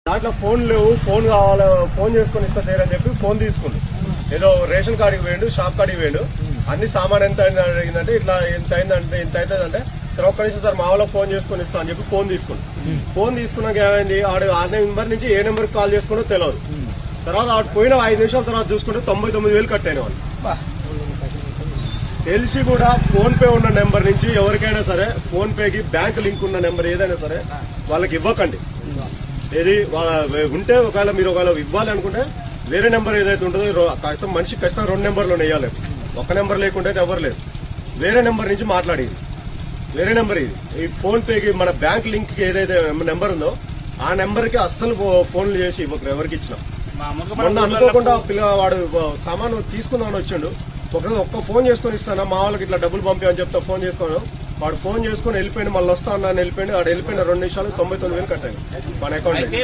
దాంట్లో ఫోన్ లేవు, ఫోన్ కావాలి, ఫోన్ చేసుకుని ఇస్తా తీరని చెప్పి ఫోన్ తీసుకుండు. ఏదో రేషన్ కార్డుకి వేయండు, షాప్ కార్డుకి వేయండు. అన్ని సామాన్ ఎంత అడిగిందంటే ఇట్లా ఎంత అయిందంటే ఇంత అవుతుందంటే సార్ ఒక్క నిమిషం సార్ మా వాళ్ళ ఫోన్ చేసుకుని ఇస్తా అని చెప్పి ఫోన్ తీసుకుండు. ఫోన్ తీసుకున్నాక ఏమైంది, ఆడు ఆ నెంబర్ నుంచి ఏ నెంబర్కి కాల్ చేసుకుంటో తెలియదు. తర్వాత ఆడు పోయిన 5 నిమిషాల తర్వాత చూసుకుంటే 99,000 కట్టాను వాళ్ళు. తెలిసి కూడా ఫోన్ పే ఉన్న నెంబర్ నుంచి ఎవరికైనా సరే ఫోన్ పేకి బ్యాంక్ లింక్ ఉన్న నెంబర్ ఏదైనా సరే వాళ్ళకి ఇవ్వకండి. ఏది ఉంటే ఒకవేళ మీరు ఒకవేళ ఇవ్వాలి అనుకుంటే వేరే నెంబర్ ఏదైతే ఉంటుందో మనిషి ఖచ్చితంగా 2 నెంబర్లు వేయాలి. ఒక నెంబర్ లేకుంటే ఎవరు లేదు. వేరే నెంబర్ నుంచి మాట్లాడేది వేరే నెంబర్. ఇది ఈ ఫోన్ పేకి మన బ్యాంక్ లింక్ కి ఏదైతే నెంబర్ ఉందో ఆ నెంబర్ కి అస్సలు ఫోన్లు చేసి ఇవ్వరు ఎవరికి ఇచ్చినా. మొన్న అనుకోకుండా పిల్లవాడు సామాను తీసుకుందామని వచ్చిండు. ఒక్క ఫోన్ చేసుకుని ఇస్తానా మా వాళ్ళకి ఇట్లా డబ్బులు పంపి అని చెప్తా ఫోన్ చేసుకోను. వాడు ఫోన్ చేసుకుని వెళ్ళిపోయింది, మళ్ళీ వస్తా అన్నా వెళ్ళిపోయింది. వాడు వెళ్ళిపోయిన 2 నిమిషాలు 99,000 కట్టాను మన అకౌంట్.